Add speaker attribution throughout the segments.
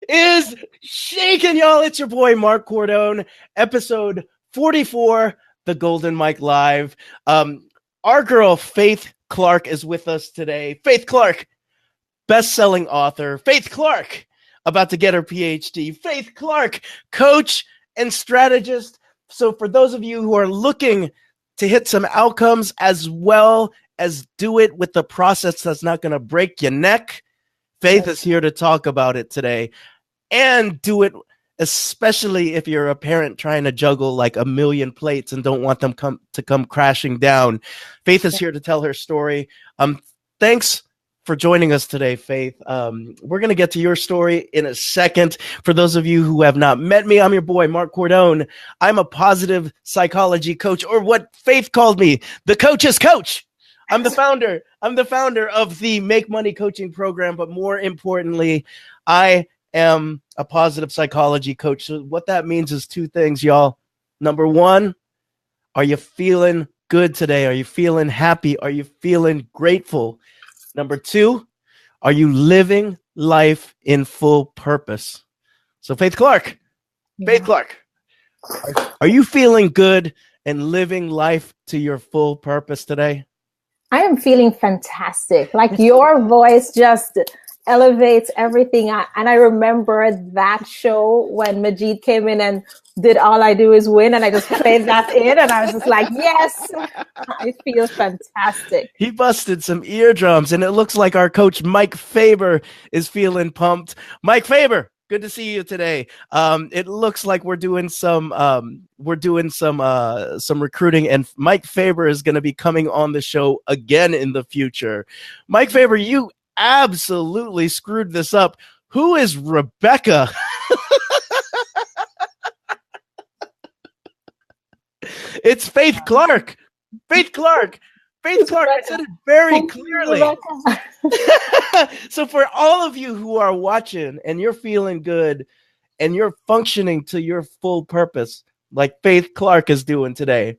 Speaker 1: is shaking, y'all. It's your boy Mark Cordone, episode 44, the Golden Mike Live. Our girl Faith Clarke is with us today. Faith Clarke, best-selling author. Faith Clarke, about to get her PhD. Faith Clarke, coach and strategist. So for those of you who are looking to hit some outcomes as well as do it with the process that's not going to break your neck, Faith is here to talk about it today, and do it especially if you're a parent trying to juggle like a million plates and don't want them to come crashing down. Faith is here to tell her story. Thanks for joining us today, Faith. We're going to get to your story in a second. For those of you who have not met me, I'm your boy, Mark Cordone. I'm a positive psychology coach, or what Faith called me, the coach's coach. I'm the founder of the Make Money Coaching Program, but more importantly, I am a positive psychology coach. So what that means is two things, y'all. Number one, are you feeling good today? Are you feeling happy? Are you feeling grateful? Number two, are you living life in full purpose? So Faith Clarke, are you feeling good and living life to your full purpose today?
Speaker 2: I am feeling fantastic. Like your voice just elevates everything. And I remember that show when Majid came in and did All I Do Is Win, and I just played that in, and I was just like, yes, I feel fantastic.
Speaker 1: He busted some eardrums, and it looks like our coach Mike Faber is feeling pumped. Mike Faber, good to see you today. It looks like we're doing some recruiting, and Mike Faber is going to be coming on the show again in the future. Mike Faber, you absolutely screwed this up. Who is Rebecca? It's Faith Clarke. Faith Clarke. I said it very clearly. So for all of you who are watching and you're feeling good and you're functioning to your full purpose, like Faith Clarke is doing today,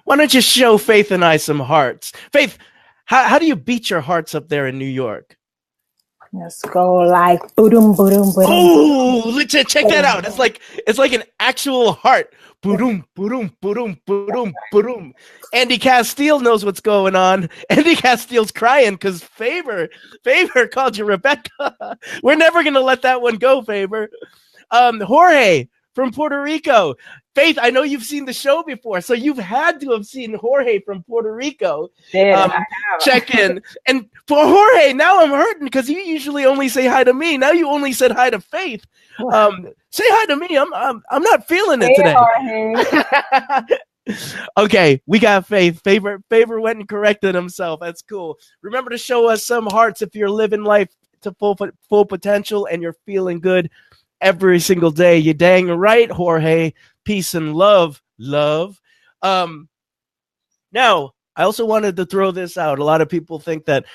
Speaker 1: why don't you show Faith and I some hearts? Faith, how do you beat your hearts up there in New York?
Speaker 2: Let's go like boom, boom, boom.
Speaker 1: Oh, let's check that out. It's like an actual heart. Boom, boom, boom, boom, boom. Andy Castile knows what's going on. Andy Castile's crying because Faber called you Rebecca. We're never gonna let that one go, Faber. Jorge from Puerto Rico. Faith, I know you've seen the show before, so you've had to have seen Jorge from Puerto Rico. Check in. And for Jorge, now I'm hurting because you usually only say hi to me. Now you only said hi to Faith. Say hi to me. I'm not feeling it today. Okay, we got Faith. Faber went and corrected himself. That's cool. Remember to show us some hearts if you're living life to full potential and you're feeling good every single day. You dang right, Jorge. Peace and love. Now, I also wanted to throw this out. A lot of people think that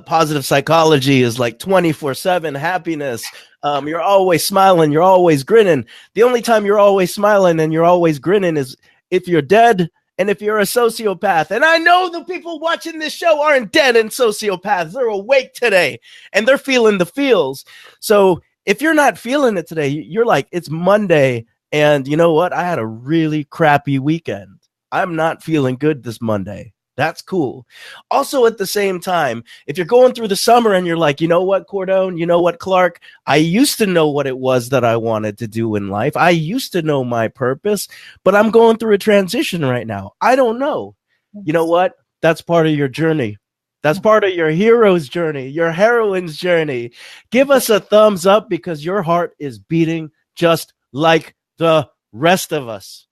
Speaker 1: positive psychology is like 24/7 happiness. You're always smiling. You're always grinning. The only time you're always smiling and you're always grinning is if you're dead and if you're a sociopath. And I know the people watching this show aren't dead and sociopaths. They're awake today and they're feeling the feels. So if you're not feeling it today, you're like, it's Monday. And you know what? I had a really crappy weekend. I'm not feeling good this Monday. That's cool. Also, at the same time, if you're going through the summer and you're like, you know what, Cordone, you know what, Clarke, I used to know what it was that I wanted to do in life. I used to know my purpose, but I'm going through a transition right now. I don't know. You know what? That's part of your journey. That's part of your hero's journey, your heroine's journey. Give us a thumbs up because your heart is beating just like the rest of us.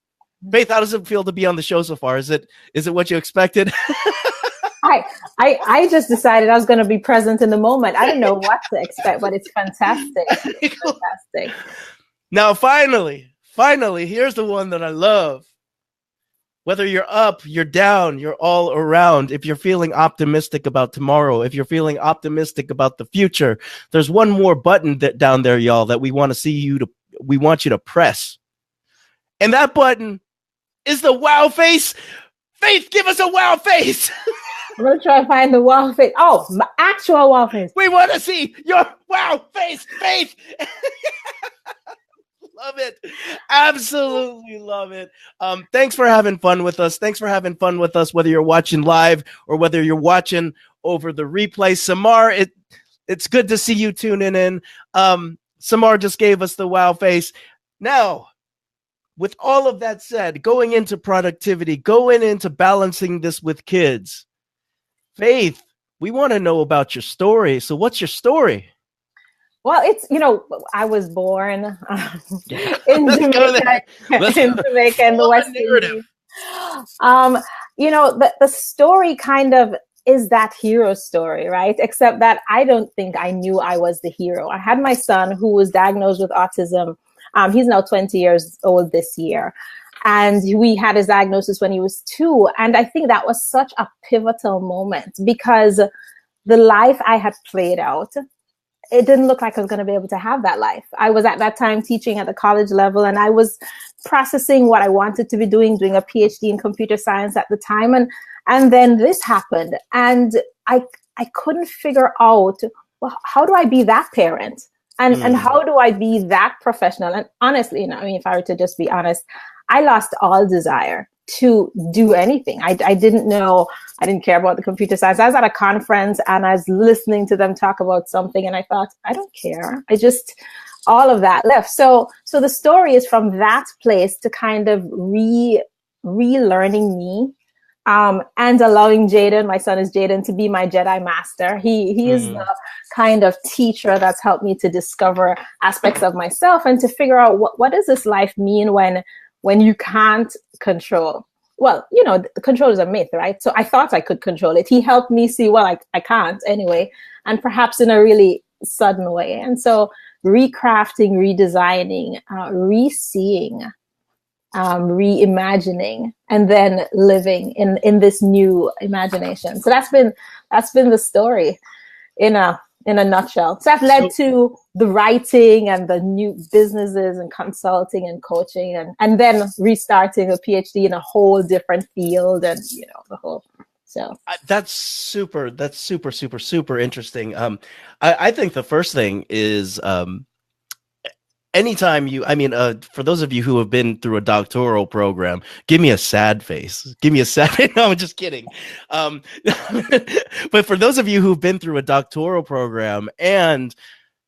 Speaker 1: Faith, how does it feel to be on the show so far? Is it what you expected?
Speaker 2: I just decided I was going to be present in the moment. I didn't know what to expect, but it's fantastic. It's fantastic.
Speaker 1: Now, finally, here's the one that I love. Whether you're up, you're down, you're all around. If you're feeling optimistic about tomorrow, if you're feeling optimistic about the future, there's one more button down there, y'all, that we want you to press. And that button is the wow face. Faith, give us a wow face.
Speaker 2: I'm gonna try and find the wall face. Oh, my actual wall face.
Speaker 1: We want to see your wow face, Faith. Love it. Absolutely love it. Thanks for having fun with us. Thanks for having fun with us, whether you're watching live or whether you're watching over the replay. Samar, it's good to see you tuning in. Samar just gave us the wow face. Now, with all of that said, going into productivity, going into balancing this with kids, Faith, we want to know about your story. So what's your story?
Speaker 2: Well, it's, I was born in Jamaica, in the West Indies. The story kind of is that hero story, right? Except that I don't think I knew I was the hero. I had my son who was diagnosed with autism. He's now 20 years old this year. And we had his diagnosis when he was 2. And I think that was such a pivotal moment because the life I had played out, it didn't look like I was going to be able to have that life. I was at that time teaching at the college level, and I was processing what I wanted to be doing a PhD in computer science at the time. And then this happened, and I couldn't figure out, well, how do I be that parent? And how do I be that professional? And honestly, if I were to just be honest, I lost all desire to do anything. I didn't know, I didn't care about the computer science. I was at a conference and I was listening to them talk about something and I thought, I don't care. All of that left. So the story is from that place to kind of relearning me, and allowing Jaden, my son is Jaden, to be my Jedi master. He is the kind of teacher that's helped me to discover aspects of myself and to figure out what does this life mean when you can't control. Well, control is a myth, right? So I thought I could control it. He helped me see, well, I can't anyway, and perhaps in a really sudden way. And so recrafting, redesigning, re-seeing, reimagining, and then living in this new imagination. So that's been the story in a nutshell. So that led to the writing and the new businesses and consulting and coaching and then restarting a PhD in a whole different field and the whole. So
Speaker 1: that's super interesting. I think the first thing is anytime for those of you who have been through a doctoral program, give me a sad face. Give me a sad face. No, I'm just kidding. But for those of you who've been through a doctoral program and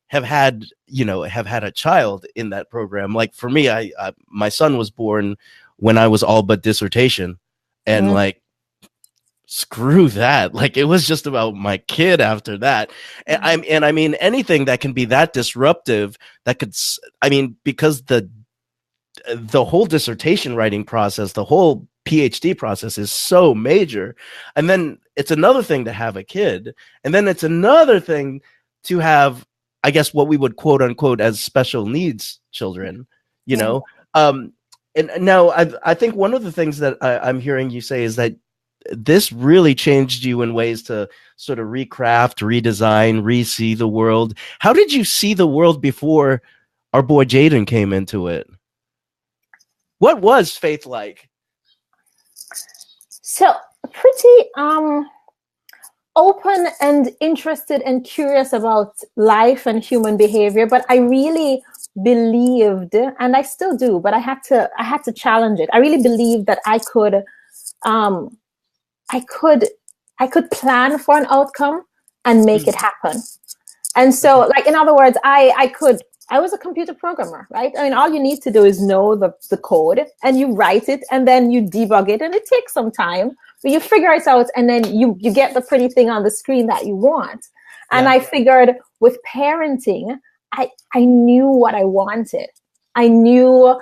Speaker 1: have had a child in that program, like for me, my son was born when I was all but dissertation, and screw that. Like, it was just about my kid after that. And I mean, anything that can be that disruptive, that could, because the whole dissertation writing process, the whole PhD process is so major. And then it's another thing to have a kid. And then it's another thing to have, I guess, what we would quote unquote as special needs children, and now I think one of the things that I'm hearing you say is that this really changed you in ways to sort of recraft, redesign, re-see the world. How did you see the world before our boy Jaden came into it? What was Faith like?
Speaker 2: So pretty open and interested and curious about life and human behavior, but I really believed, and I still do, but I had to challenge it. I really believed that I could plan for an outcome and make it happen. And so, like, in other words, I was a computer programmer, right? I mean, all you need to do is know the code and you write it and then you debug it, and it takes some time, but you figure it out and then you get the pretty thing on the screen that you want. And I figured with parenting, I knew what I wanted. Mark,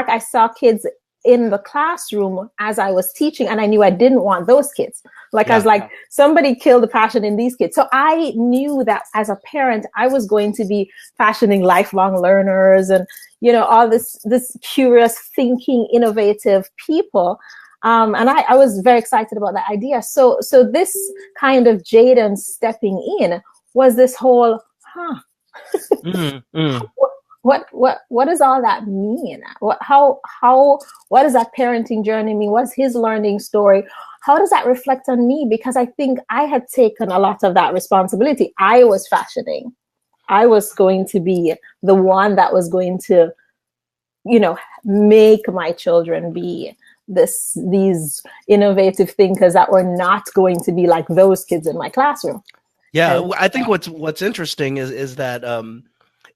Speaker 2: I saw kids in the classroom as I was teaching, and I knew I didn't want those kids. I was like, somebody killed the passion in these kids. So I knew that as a parent, I was going to be fashioning lifelong learners and, all this curious, thinking, innovative people. And I was very excited about that idea. So this kind of Jaden stepping in was this whole, what does all that mean? What does that parenting journey mean? What's his learning story? How does that reflect on me? Because I think I had taken a lot of that responsibility. I was fashioning. I was going to be the one that was going to, make my children be these innovative thinkers that were not going to be like those kids in my classroom.
Speaker 1: Yeah,
Speaker 2: And
Speaker 1: I think what's interesting is that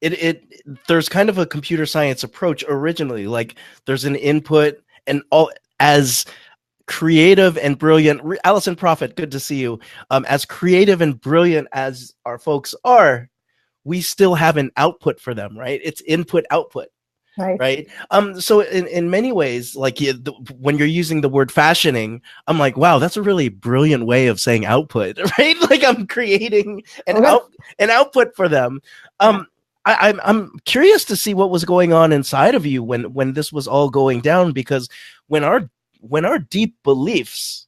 Speaker 1: it there's kind of a computer science approach originally. Like there's an input, and all as creative and brilliant. Allison Prophet, good to see you. As creative and brilliant as our folks are, we still have an output for them, right? It's input output. Right. So in many ways, like when you're using the word fashioning, I'm like, wow, that's a really brilliant way of saying output, right? Like I'm creating an output for them. I'm curious to see what was going on inside of you when this was all going down, because when our deep beliefs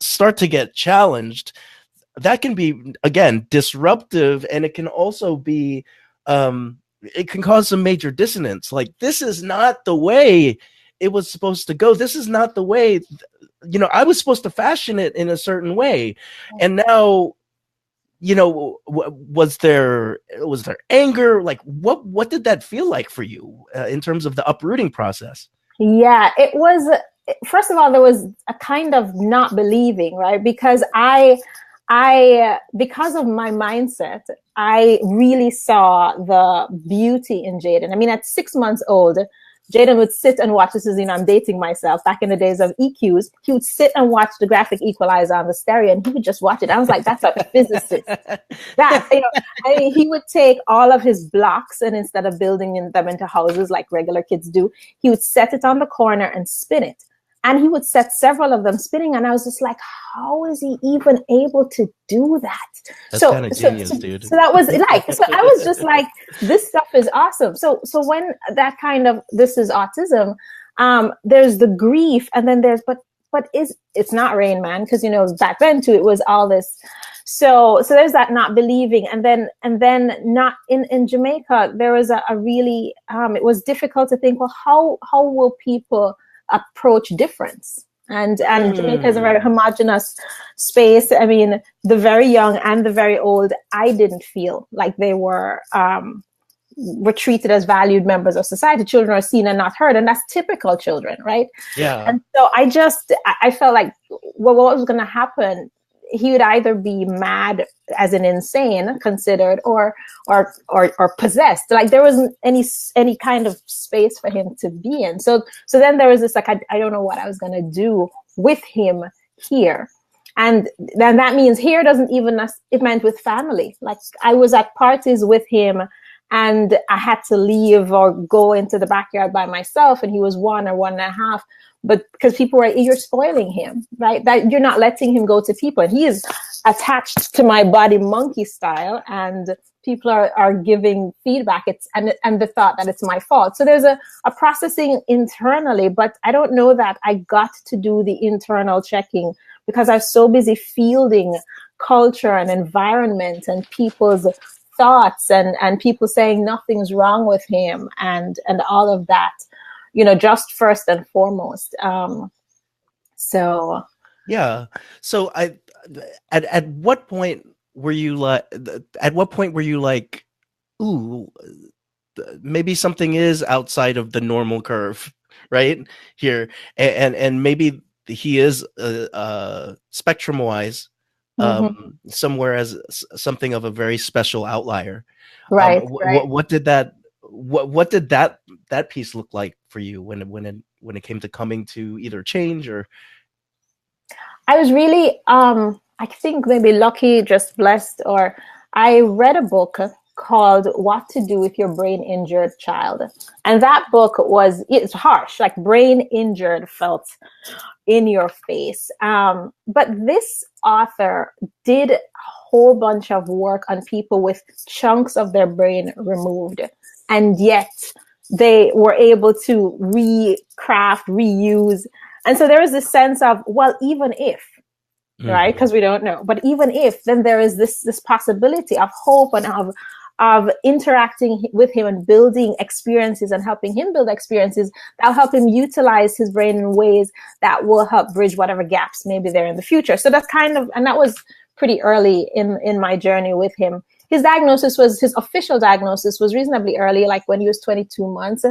Speaker 1: start to get challenged, that can be, again, disruptive, and it can also be it can cause some major dissonance. Like, this is not the way it was supposed to go. This is not the way, I was supposed to fashion it in a certain way. And now, was there anger? Like, what did that feel like for you in terms of the uprooting process?
Speaker 2: Yeah, it was, first of all, there was a kind of not believing, right? Because because of my mindset, I really saw the beauty in Jaden. I mean, at 6 months old, Jaden would sit and watch. This is, I'm dating myself. Back in the days of EQs, he would sit and watch the graphic equalizer on the stereo, and he would just watch it. I was like, that's a physicist. He would take all of his blocks, and instead of building them into houses like regular kids do, he would set it on the corner and spin it. And he would set several of them spinning. And I was just like, how is he even able to do that?
Speaker 1: That's kind of genius, dude.
Speaker 2: So that was like, so I was just like, this stuff is awesome. So when that kind of, this is autism, there's the grief, and then there's, but it's not Rain Man, because, back then too, it was all this. So there's that not believing. And then not in Jamaica, there was a really, it was difficult to think, well, how will people approach difference? And Jamaica is a very homogenous space. I mean, the very young and the very old, I didn't feel like they were treated as valued members of society. Children are seen and not heard, and that's typical children, right?
Speaker 1: Yeah.
Speaker 2: And so I felt like, well, what was going to happen? He would either be mad, as in insane considered, or possessed. Like, there wasn't any kind of space for him to be in. So then there was this, like, I don't know what I was going to do with him here. And then that means here doesn't even, it meant with family. Like, I was at parties with him, and I had to leave or go into the backyard by myself, and he was 1 or 1.5. But because people were, you're spoiling him, right? That you're not letting him go to people. And he is attached to my body monkey style, and people are giving feedback. And the thought that it's my fault. So there's a processing internally, but I don't know that I got to do the internal checking because I was so busy fielding culture and environment and people's thoughts and people saying nothing's wrong with him and all of that. Just first and foremost. So
Speaker 1: yeah. So at what point were you like, ooh, maybe something is outside of the normal curve, right here, and maybe he is spectrum wise somewhere as something of a very special outlier,
Speaker 2: right?
Speaker 1: What did that piece look like for you when it came to coming to either change or?
Speaker 2: I was really I think maybe lucky, just blessed, or I read a book called What to Do with Your Brain Injured Child, and that book it's harsh, like brain injured felt in your face, but this author did a whole bunch of work on people with chunks of their brain removed, and yet they were able to recraft, reuse. And so there is this sense of, well, even if, right? Because we don't know, but even if, then there is this possibility of hope and of interacting with him and building experiences and helping him build experiences that'll help him utilize his brain in ways that will help bridge whatever gaps may be there in the future. So that's kind of, and that was pretty early in my journey with him. His official diagnosis was reasonably early, like when he was 22 months.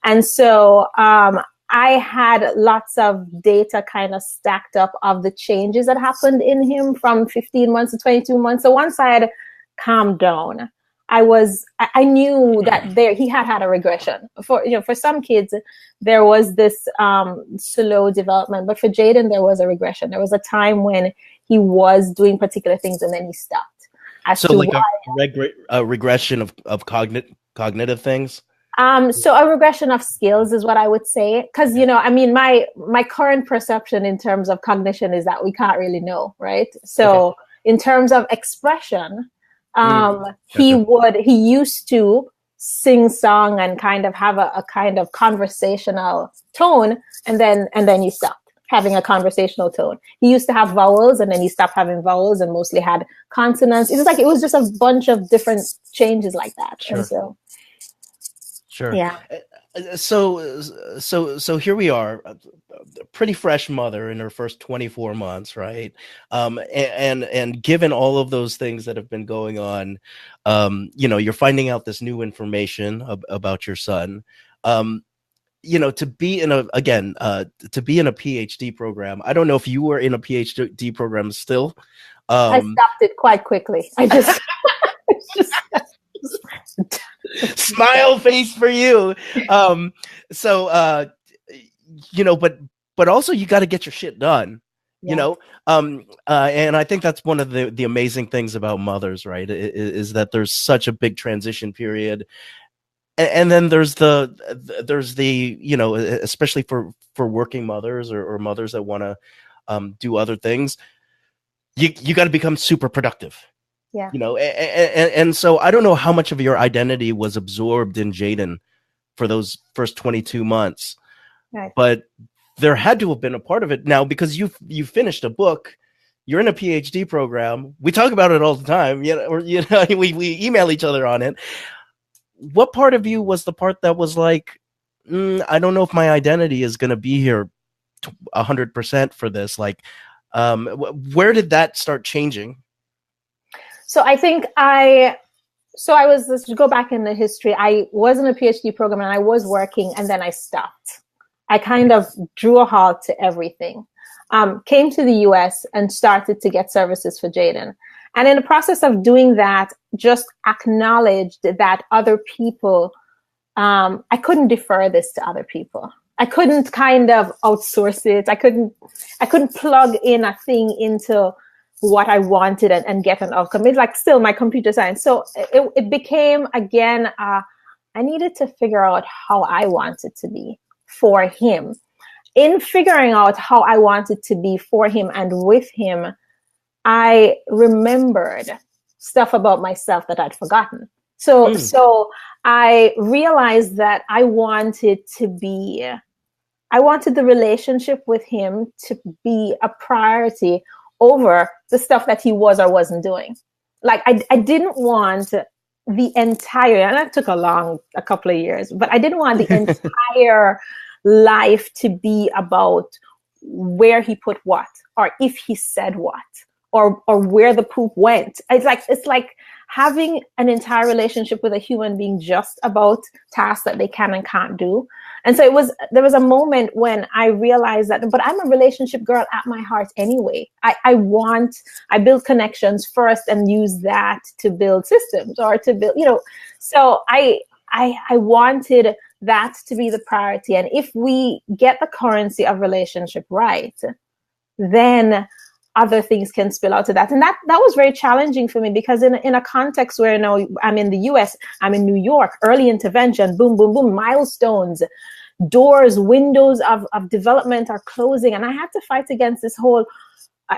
Speaker 2: And so I had lots of data kind of stacked up of the changes that happened in him from 15 months to 22 months. So once I had calmed down, I knew that he had a regression. For some kids, there was this slow development, but for Jaden, there was a regression. There was a time when he was doing particular things and then he stopped.
Speaker 1: So like a regression of cognitive things?
Speaker 2: So a regression of skills is what I would say. Because, I mean, my current perception in terms of cognition is that we can't really know, right? So in terms of expression, he used to sing song and kind of have a kind of conversational tone, and then he stopped having a conversational tone. He used to have vowels and then he stopped having vowels and mostly had consonants. It was just a bunch of different changes like that.
Speaker 1: Sure.
Speaker 2: And so,
Speaker 1: sure.
Speaker 2: Yeah.
Speaker 1: So here we are, a pretty fresh mother in her first 24 months, right? And given all of those things that have been going on, you're finding out this new information about your son. To be in a PhD program. I don't know if you were in a PhD program still.
Speaker 2: I stopped it quite quickly. I just,
Speaker 1: smile face for you. But also you got to get your shit done. Yeah. And I think that's one of the amazing things about mothers, right? Is that there's such a big transition period. And then there's the especially for working mothers or mothers that want to do other things, you got to become super productive.
Speaker 2: Yeah.
Speaker 1: And so I don't know how much of your identity was absorbed in Jaden for those first 22 months,
Speaker 2: right.
Speaker 1: But there had to have been a part of it now because you finished a book. You're in a PhD program. We talk about it all the time. We email each other on it. What part of you was the part that was like, I don't know if my identity is going to be here 100% for this? Like, where did that start changing?
Speaker 2: So I think let's go back in the history. I was in a PhD program and I was working and then I stopped. I kind of drew a halt to everything. Came to the US and started to get services for Jaden. And in the process of doing that, just acknowledged that other people, I couldn't defer this to other people. I couldn't kind of outsource it. I couldn't plug in a thing into what I wanted and get an outcome. It's like still my computer science. So it became, again, I needed to figure out how I wanted to be for him. In figuring out how I wanted to be for him and with him, I remembered stuff about myself that I'd forgotten. So I realized that I wanted the relationship with him to be a priority over the stuff that he was or wasn't doing. Like I didn't want the entire, and that took a couple of years, but I didn't want the entire life to be about where he put what, or if he said what, or where the poop went. It's like having an entire relationship with a human being just about tasks that they can and can't do. And so there was a moment when I realized that, but I'm a relationship girl at my heart anyway. I build connections first and use that to build systems or to build, so I wanted that to be the priority. And if we get the currency of relationship right, then other things can spill out to that. And that was very challenging for me because in a context where I'm in the US, I'm in New York, early intervention, boom, boom, boom, milestones, doors, windows of development are closing. And I had to fight against this whole,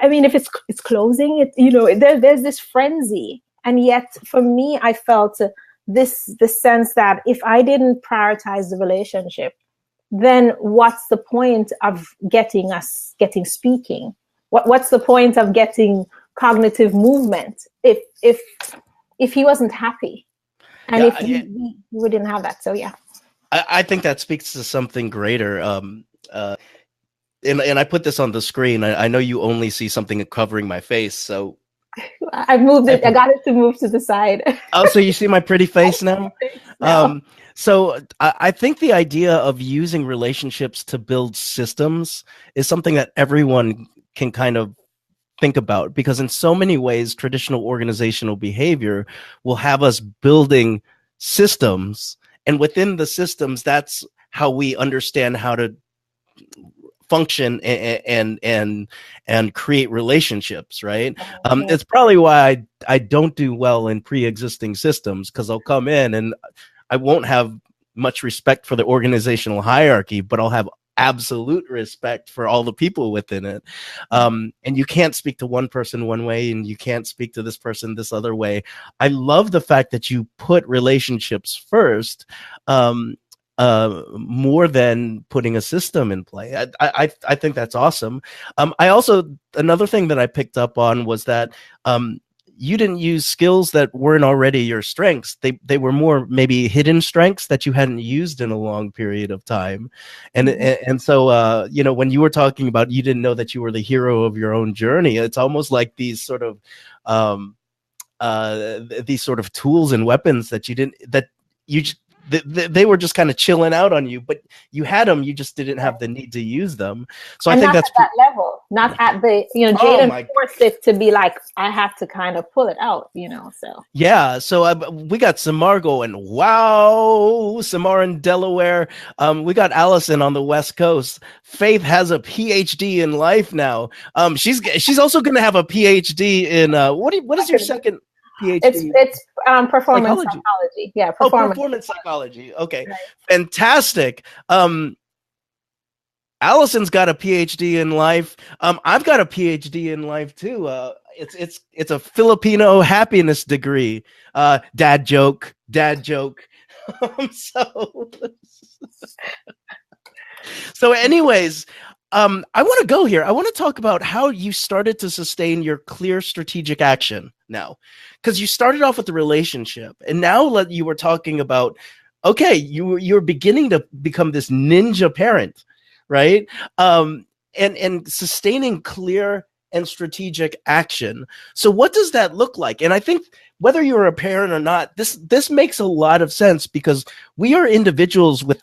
Speaker 2: if it's closing, there's this frenzy. And yet for me, I felt this sense that if I didn't prioritize the relationship, then what's the point of getting speaking? What's the point of getting cognitive movement if he wasn't happy? And
Speaker 1: Yeah,
Speaker 2: if we didn't have that, so yeah.
Speaker 1: I think that speaks to something greater. And I put this on the screen. I know you only see something covering my face, so
Speaker 2: I moved it. I got it to move to the side.
Speaker 1: oh, so you see my pretty face now?
Speaker 2: No.
Speaker 1: So I think the idea of using relationships to build systems is something that everyone can kind of think about, because in so many ways, traditional organizational behavior will have us building systems. And within the systems, that's how we understand how to function and create relationships, right? It's probably why I don't do well in pre-existing systems, because I'll come in and I won't have much respect for the organizational hierarchy, but I'll have absolute respect for all the people within it. And you can't speak to one person one way and you can't speak to this person this other way. I love the fact that you put relationships first, more than putting a system in play. I think that's awesome. I also, another thing that I picked up on was that you didn't use skills that weren't already your strengths. They were more maybe hidden strengths that you hadn't used in a long period of time. And so you know, when you were talking about you didn't know that you were the hero of your own journey, it's almost like these sort of tools and weapons that you didn't, that you they were just kind of chilling out on you, but you had them, you just didn't have the need to use them. So
Speaker 2: And
Speaker 1: I think
Speaker 2: not
Speaker 1: that's
Speaker 2: at that level, not at the, Jaden forced it to be like, I have to kind of pull it out, so.
Speaker 1: Yeah, so we got Samar going, wow, Samar in Delaware. We got Allison on the West Coast. Faith has a PhD in life now. She's also going to have a PhD in what is your second PhD?
Speaker 2: It's performance psychology. Yeah,
Speaker 1: performance psychology. Okay, right. Fantastic. Allison's got a PhD in life. I've got a PhD in life too. It's a Filipino happiness degree. Dad joke. So anyways, I want to go here. I want to talk about how you started to sustain your clear strategic action now, because you started off with the relationship, and now you were talking about, okay, you're beginning to become this ninja parent, right? And sustaining clear and strategic action. So what does that look like? And I think whether you're a parent or not, this makes a lot of sense, because we are individuals with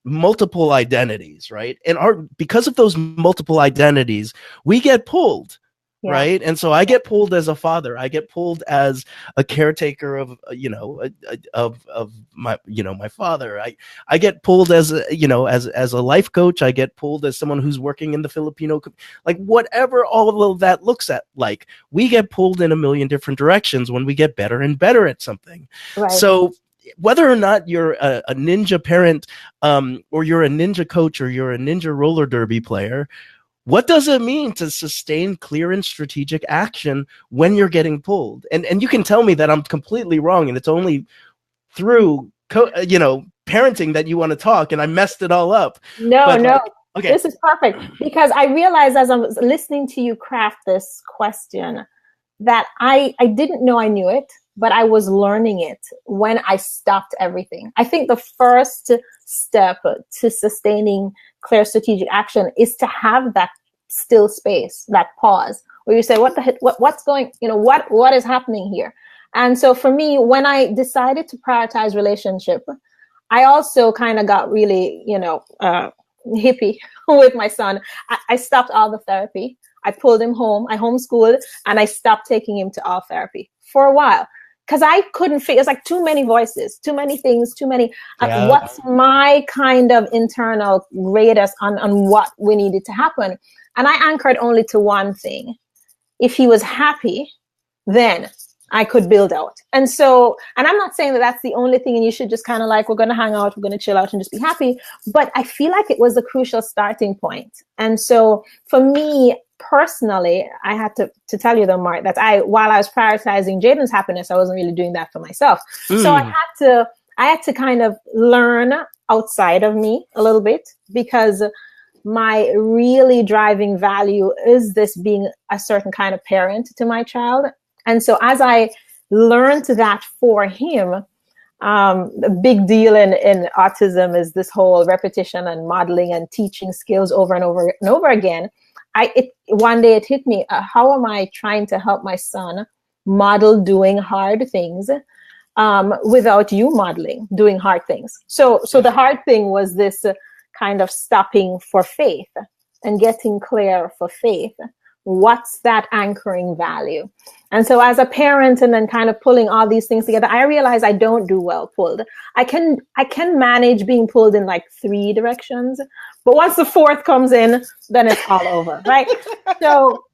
Speaker 1: multiple identities, right? And because of those multiple identities, we get pulled, right? And so I get pulled as a father, I get pulled as a caretaker of of my father, I get pulled as as a life coach, I get pulled as someone who's working in the Filipino, like whatever all of that looks at, like we get pulled in a million different directions when we get better and better at something, right? So whether or not you're a ninja parent, or you're a ninja coach, or you're a ninja roller derby player, what does it mean to sustain clear and strategic action when you're getting pulled? And you can tell me that I'm completely wrong, and it's only through parenting that you want to talk, and I messed it all up.
Speaker 2: No. Okay. This is perfect, because I realized as I was listening to you craft this question that I didn't know I knew it, but I was learning it when I stopped everything. I think the first step to sustaining clear strategic action is to have that still space, that pause, where you say, what the heck, what's going, what is happening here? And so for me, when I decided to prioritize relationship, I also kind of got really, hippie with my son. I stopped all the therapy. I pulled him home, I homeschooled, and I stopped taking him to all therapy for a while. Because I couldn't figure, it's like too many voices, too many things, too many. What's my kind of internal radius on what we needed to happen? And I anchored only to one thing. If he was happy, then I could build out. And so, and I'm not saying that that's the only thing and you should just kind of like, we're going to hang out, we're going to chill out and just be happy. But I feel like it was a crucial starting point. And so for me, personally, I had to tell you though, Mark, that while I was prioritizing Jaden's happiness, I wasn't really doing that for myself. So I had to kind of learn outside of me a little bit, because my really driving value is this being a certain kind of parent to my child. And so as I learned that for him, The big deal in autism is this whole repetition and modeling and teaching skills over and over and over again. One day it hit me, how am I trying to help my son model doing hard things without you modeling doing hard things? So the hard thing was this kind of stopping for faith and getting clear for faith. What's that anchoring value? And so as a parent and then kind of pulling all these things together, I realize I don't do well pulled. I can manage being pulled in like 3 directions, but once the 4th comes in, then it's all over, right? So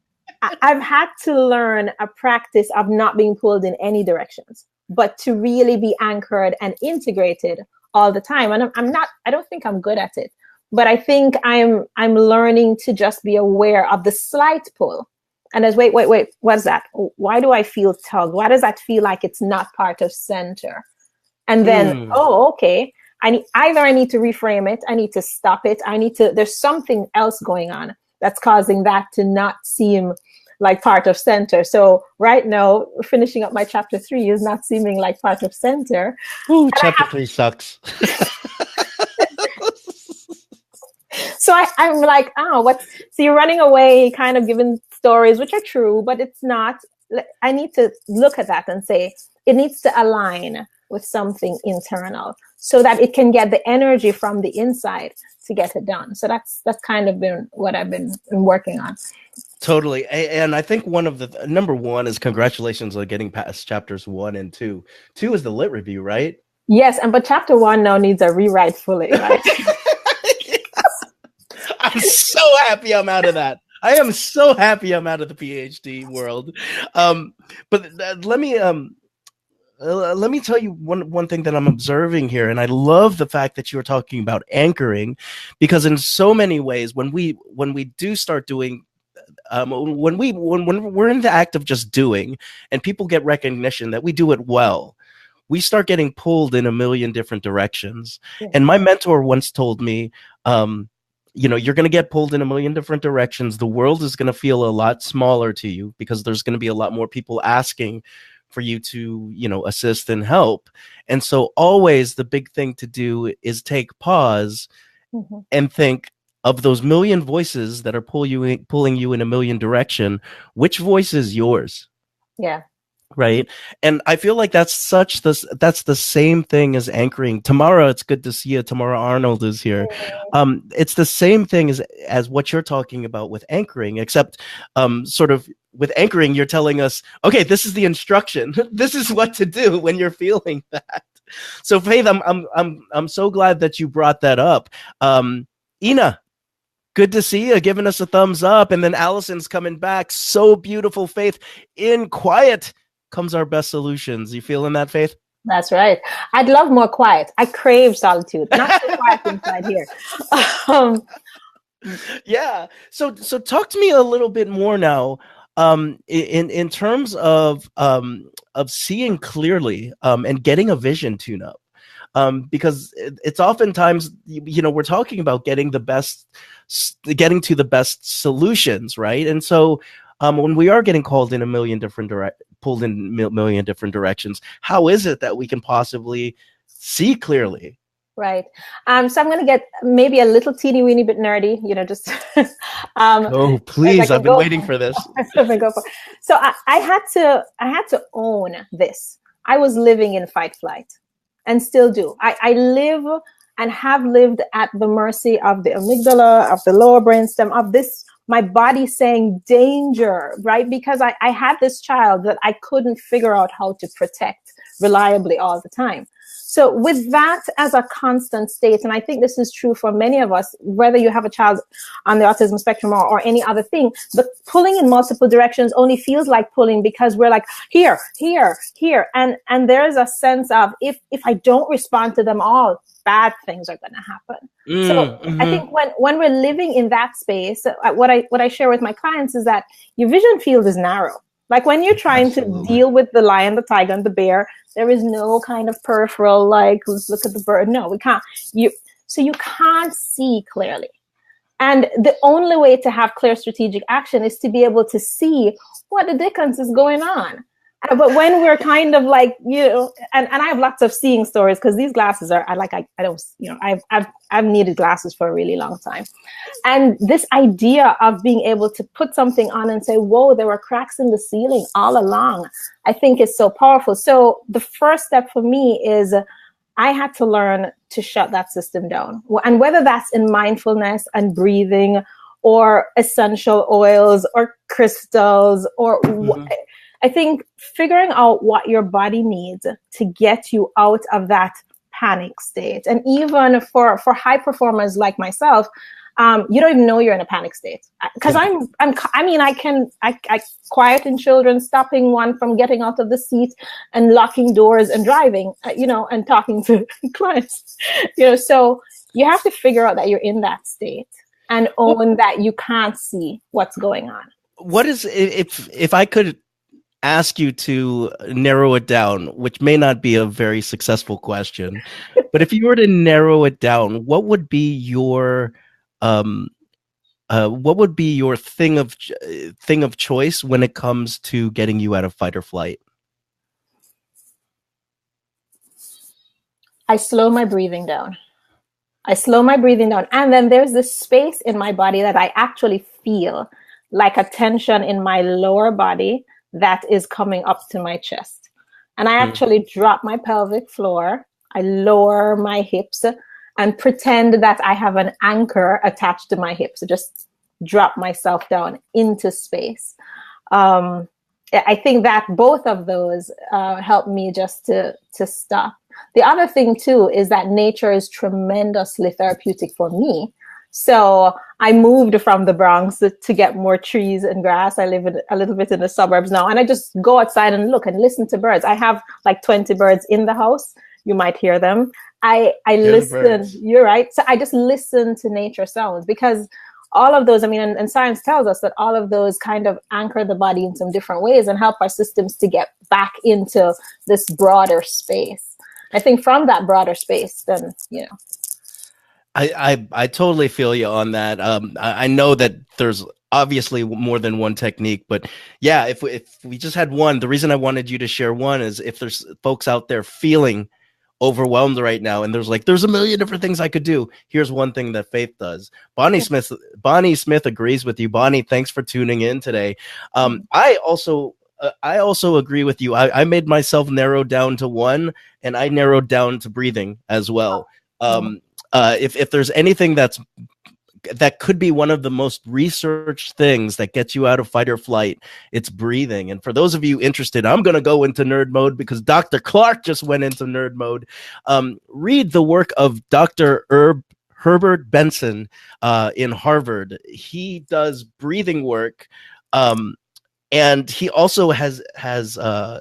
Speaker 2: I've had to learn a practice of not being pulled in any directions, but to really be anchored and integrated all the time. And I don't think I'm good at it, but I think I'm learning to just be aware of the slight pull. And as wait, what's that? Why do I feel tugged? Why does that feel like it's not part of center? And then, okay. I need to reframe it. I need to stop it. There's something else going on that's causing that to not seem like part of center. So right now, finishing up my chapter 3 is not seeming like part of center.
Speaker 1: Ooh, chapter 3 sucks.
Speaker 2: So I'm like, so you're running away, kind of giving stories, which are true, but it's not. I need to look at that and say, it needs to align with something internal so that it can get the energy from the inside to get it done. So that's kind of been what I've been working on.
Speaker 1: Totally. And I think one of the number 1 is congratulations on getting past chapters 1 and 2. 2 is the lit review, right?
Speaker 2: Yes. But chapter 1 now needs a rewrite fully, right?
Speaker 1: I'm so happy I'm out of that. I am so happy I'm out of the PhD world. But let me tell you one thing that I'm observing here, and I love the fact that you were talking about anchoring, because in so many ways, when we do start doing, when we're in the act of just doing, and people get recognition that we do it well, we start getting pulled in a million different directions. Yeah. And my mentor once told me, you're going to get pulled in a million different directions. The world is going to feel a lot smaller to you because there's going to be a lot more people asking for you to, assist and help. And so always the big thing to do is take pause and think of those million voices that are pulling you in a million direction. Which voice is yours?
Speaker 2: Yeah.
Speaker 1: Right. And I feel like that's the same thing as anchoring. Tamara, it's good to see you. Tamara Arnold is here. It's the same thing as what you're talking about with anchoring, except sort of with anchoring, you're telling us, okay, this is the instruction. This is what to do when you're feeling that. So Faith, I'm so glad that you brought that up. Ina, good to see you, giving us a thumbs up. And then Allison's coming back. So beautiful, Faith. In quiet comes our best solutions. You feeling that, Faith?
Speaker 2: That's right. I'd love more quiet. I crave solitude. Not so quiet inside here.
Speaker 1: Yeah. So talk to me a little bit more now. In terms of seeing clearly and getting a vision tune up. Because it's oftentimes, we're talking about getting to the best solutions, right? And so when we are getting pulled in a million different directions, how is it that we can possibly see clearly?
Speaker 2: Right. So I'm going to get maybe a little teeny weeny bit nerdy, just.
Speaker 1: Oh, please! I've been waiting for this.
Speaker 2: So I had to own this. I was living in fight flight, and still do. I live and have lived at the mercy of the amygdala, of the lower brainstem, of this. My body saying danger, right? Because I had this child that I couldn't figure out how to protect reliably all the time. So with that as a constant state, and I think this is true for many of us, whether you have a child on the autism spectrum or any other thing, but pulling in multiple directions only feels like pulling because we're like, here. And there's a sense of, if I don't respond to them all, bad things are going to happen. I think when we're living in that space, what I share with my clients is that your vision field is narrow. Like when you're trying to deal with the lion, the tiger, and the bear, there is no kind of peripheral, like, let's look at the bird. No, we can't. So you can't see clearly. And the only way to have clear strategic action is to be able to see what the dickens is going on. But when we're kind of like, and I have lots of seeing stories because these glasses are, I don't, I've needed glasses for a really long time. And this idea of being able to put something on and say, whoa, there were cracks in the ceiling all along, I think is so powerful. So the first step for me is I had to learn to shut that system down. And whether that's in mindfulness and breathing or essential oils or crystals or I think figuring out what your body needs to get you out of that panic state. And even for high performers like myself, you don't even know you're in a panic state because I quieten children, stopping one from getting out of the seat and locking doors and driving, and talking to clients, so you have to figure out that you're in that state and own that you can't see what's going on.
Speaker 1: What is, if I could ask you to narrow it down, which may not be a very successful question, but if you were to narrow it down, what would be your thing of choice when it comes to getting you out of fight or flight?
Speaker 2: I slow my breathing down. And then there's this space in my body that I actually feel like a tension in my lower body that is coming up to my chest. And I actually drop my pelvic floor. I lower my hips and pretend that I have an anchor attached to my hips. So just drop myself down into space. I think that both of those help me just to stop. The other thing too is that nature is tremendously therapeutic for me. So I moved from the Bronx to get more trees and grass. I live a little bit in the suburbs now, and I just go outside and look and listen to birds. I have like 20 birds in the house. You might hear them. I listen. You're right. So I just listen to nature sounds because all of those, and science tells us that all of those kind of anchor the body in some different ways and help our systems to get back into this broader space. I think from that broader space, then,
Speaker 1: I totally feel you on that. I know that there's obviously more than one technique, but yeah, if we just had one, the reason I wanted you to share one is if there's folks out there feeling overwhelmed right now and there's a million different things I could do, here's one thing that Faith does. Bonnie Smith agrees with you. Bonnie, thanks for tuning in today. I also agree with you. I made myself narrow down to one, and I narrowed down to breathing as well. If there's anything that could be one of the most researched things that gets you out of fight or flight, it's breathing. And for those of you interested, I'm going to go into nerd mode because Dr. Clarke just went into nerd mode. Read the work of Dr. Herbert Benson in Harvard. He does breathing work. And he also has a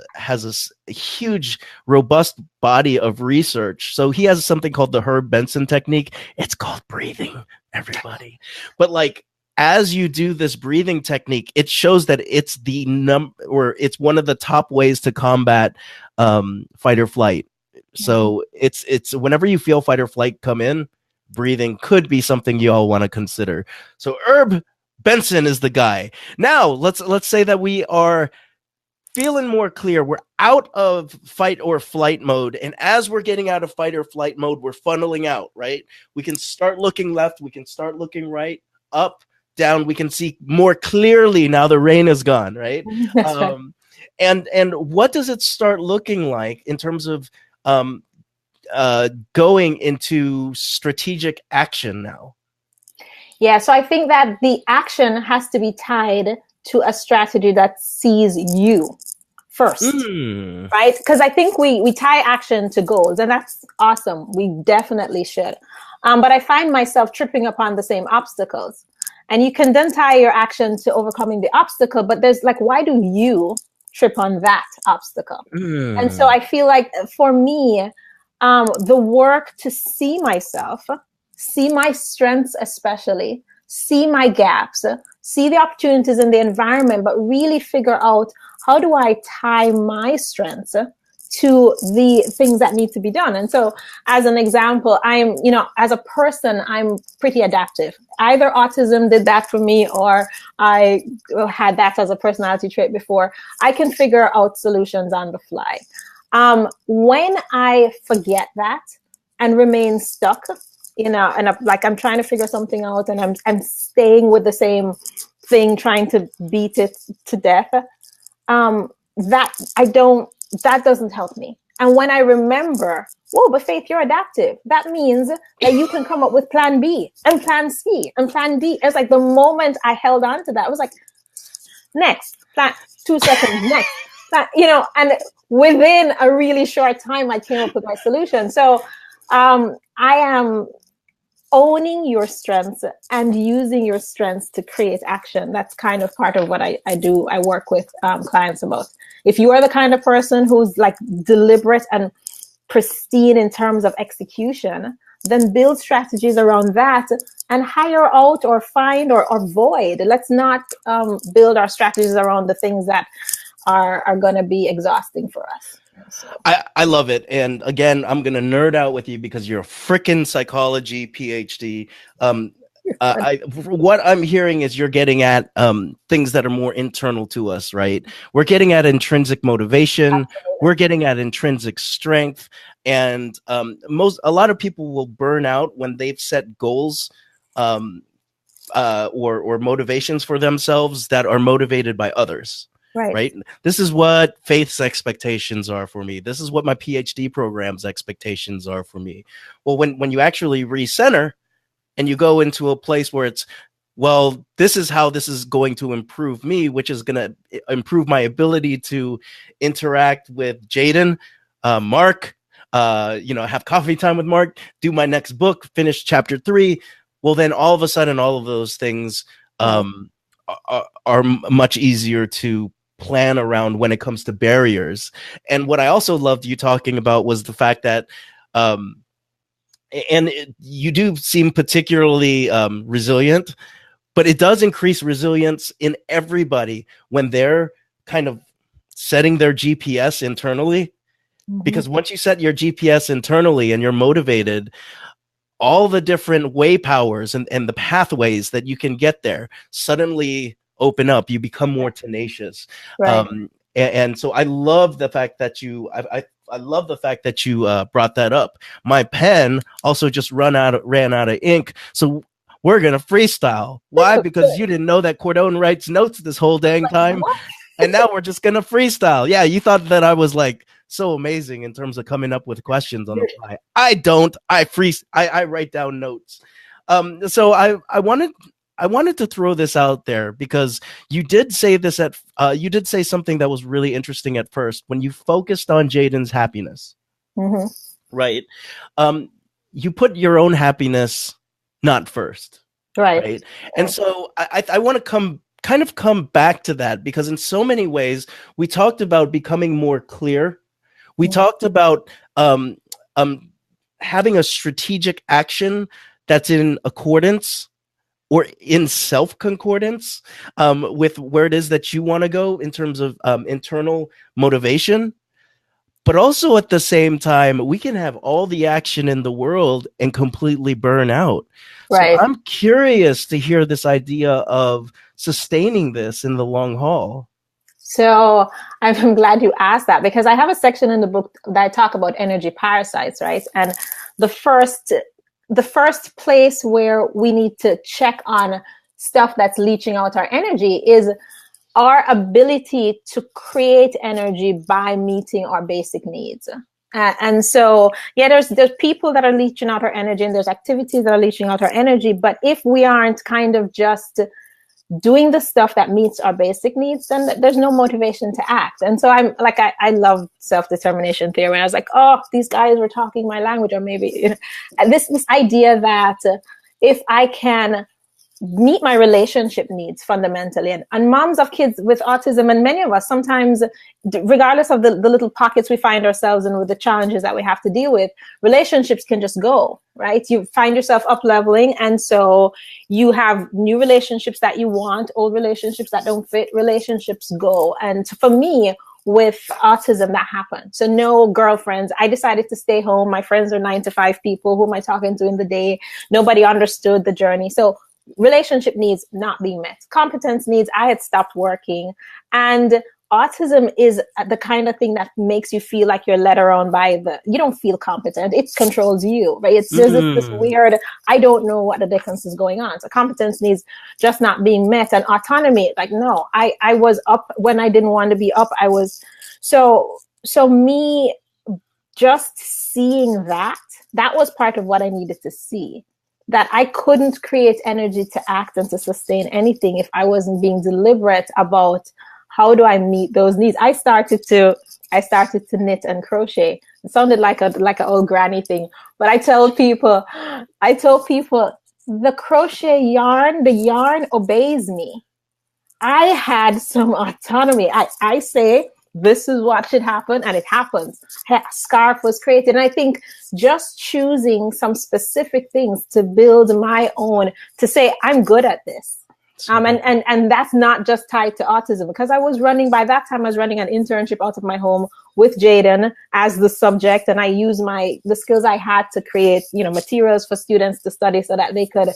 Speaker 1: huge, robust body of research. So he has something called the Herb Benson technique. It's called breathing, everybody. But like, as you do this breathing technique, it shows that it's it's one of the top ways to combat fight or flight. So it's whenever you feel fight or flight come in, breathing could be something you all want to consider. So Herb Benson is the guy. Now let's say that we are feeling more clear. We're out of fight or flight mode, and as we're getting out of fight or flight mode, we're funneling out, right? We can start looking left, we can start looking right, up, down. We can see more clearly now the rain is gone, right?
Speaker 2: Right.
Speaker 1: And what does it start looking like in terms of going into strategic action now?
Speaker 2: Yeah, so I think that the action has to be tied to a strategy that sees you first, right? Because I think we tie action to goals, and that's awesome. We definitely should. But I find myself tripping upon the same obstacles. And you can then tie your action to overcoming the obstacle, but there's like, why do you trip on that obstacle? And so I feel like for me, the work to see myself, see my strengths especially, see my gaps, see the opportunities in the environment, but really figure out how do I tie my strengths to the things that need to be done. And so as an example, I'm, as a person, I'm pretty adaptive. Either autism did that for me, or I had that as a personality trait before. I can figure out solutions on the fly. When I forget that and remain stuck, and I'm trying to figure something out, and I'm staying with the same thing, trying to beat it to death, that doesn't help me. And when I remember, whoa, but Faith, you're adaptive. That means that you can come up with plan B and plan C and plan D. It's like the moment I held on to that, I was like, next, plan, 2 seconds, next, plan, and within a really short time, I came up with my solution. So I am owning your strengths and using your strengths to create action. That's kind of part of what I do. I work with clients about. If you are the kind of person who's like deliberate and pristine in terms of execution, then build strategies around that and hire out or find or avoid. Let's not build our strategies around the things that are going to be exhausting for us.
Speaker 1: I love it. And again, I'm going to nerd out with you because you're a freaking psychology PhD. What I'm hearing is you're getting at things that are more internal to us, right? We're getting at intrinsic motivation.
Speaker 2: Absolutely.
Speaker 1: We're getting at intrinsic strength. And a lot of people will burn out when they've set goals or motivations for themselves that are motivated by others. Right. This is what Faith's expectations are for me. This is what my PhD program's expectations are for me. Well, when you actually recenter and you go into a place where it's, well, this is how this is going to improve me, which is going to improve my ability to interact with Jaden, Mark, have coffee time with Mark, do my next book, finish chapter 3. Well, then all of a sudden, all of those things are much easier to plan around when it comes to barriers. And what I also loved you talking about was the fact that, you do seem particularly resilient, but it does increase resilience in everybody when they're kind of setting their GPS internally. Mm-hmm. Because once you set your GPS internally and you're motivated, all the different way powers and the pathways that you can get there suddenly open up. You become more tenacious. Right. And so I love the fact that I love the fact that you brought that up. My pen also just ran out of ink. So we're going to freestyle. Why? Because you didn't know that Cordone writes notes this whole dang time. And now we're just going to freestyle. Yeah. You thought that I was like so amazing in terms of coming up with questions on the fly. I don't. I write down notes. So I wanted to throw this out there because you did say this you did say something that was really interesting at first when you focused on Jaden's happiness, mm-hmm. Right? You put your own happiness not first, right? And so I want to come back to that because in so many ways we talked about becoming more clear. We mm-hmm. talked about having a strategic action that's in accordance or in self-concordance with where it is that you want to go in terms of internal motivation. But also at the same time, we can have all the action in the world and completely burn out. Right. So I'm curious to hear this idea of sustaining this in the long haul.
Speaker 2: So I'm glad you asked that because I have a section in the book that I talk about energy parasites, right? And the first place where we need to check on stuff that's leaching out our energy is our ability to create energy by meeting our basic needs. And so, yeah, there's people that are leaching out our energy and there's activities that are leaching out our energy. But if we aren't kind of just doing the stuff that meets our basic needs, then there's no motivation to act. And so I'm like, I love self-determination theory. And I was like, oh, these guys were talking my language, or maybe this idea that if I can meet my relationship needs fundamentally, and moms of kids with autism, and many of us sometimes, regardless of the little pockets we find ourselves in with the challenges that we have to deal with, relationships can just go, right? You find yourself up leveling, and so you have new relationships that you want, old relationships that don't fit, relationships go. And for me, with autism that happened. So no girlfriends. I decided to stay home. My friends are 9 to 5 people. Who am I talking to in the day? Nobody understood the journey. So relationship needs not being met. Competence needs, I had stopped working. And autism is the kind of thing that makes you feel like you're led around by you don't feel competent. It controls you, right? It's just this weird, I don't know what the difference is going on. So competence needs just not being met. And autonomy, like, no, I was up when I didn't want to be up. I was, so me just seeing that was part of what I needed to see. That I couldn't create energy to act and to sustain anything if I wasn't being deliberate about how do I meet those needs. I started to knit and crochet. It sounded like an old granny thing, but I told people the crochet yarn, the yarn obeys me. I had some autonomy. I say, this is what should happen, and it happens. A scarf was created. And I think just choosing some specific things to build my own, to say, I'm good at this. And that's not just tied to autism, because by that time I was running an internship out of my home with Jaden as the subject. And I used the skills I had to create, materials for students to study so that they could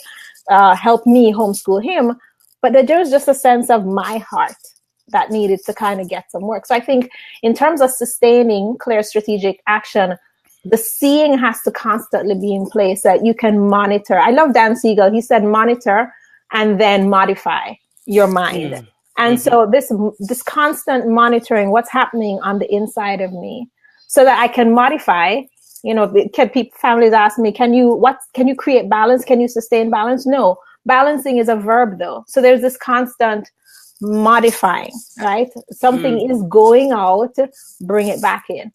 Speaker 2: help me homeschool him. But there was just a sense of my heart that needed to kind of get some work. So I think in terms of sustaining clear strategic action, the seeing has to constantly be in place that you can monitor. I love Dan Siegel. He said, monitor and then modify your mind. And so this constant monitoring what's happening on the inside of me so that I can modify. Families ask me, can you create balance? Can you sustain balance? No, balancing is a verb though. So there's this constant modifying, right? Something is going out, bring it back in.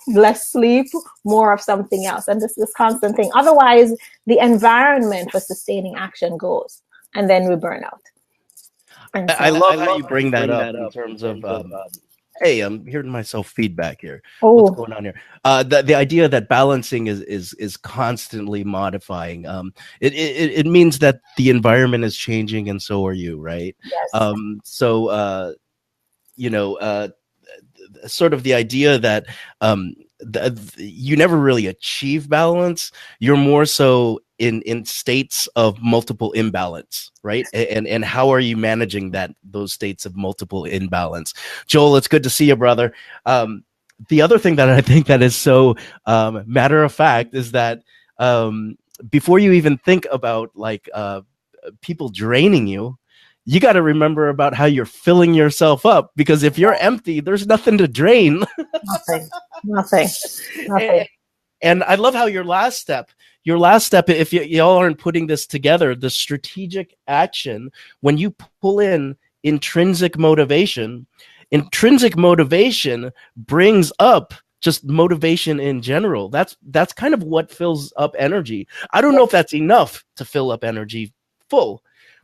Speaker 2: Less sleep, more of something else. And this constant thing. Otherwise, the environment for sustaining action goes, and then we burn out.
Speaker 1: So, I love how you bring that up in terms of, hey, I'm hearing myself feedback here. What's going on here? The idea that balancing is constantly modifying. It means that the environment is changing, and so are you, right?
Speaker 2: Yes.
Speaker 1: Sort of the idea that you never really achieve balance. You're more so in states of multiple imbalance, right? And how are you managing those states of multiple imbalance? Joel, it's good to see you, brother. The other thing that I think that is so matter of fact is that before you even think about people draining you, you got to remember about how you're filling yourself up, because if you're empty, there's nothing to drain.
Speaker 2: Nothing.
Speaker 1: And I love how your last step, if y'all aren't putting this together, the strategic action, when you pull in intrinsic motivation brings up just motivation in general. That's kind of what fills up energy. I don't know if that's enough to fill up energy full,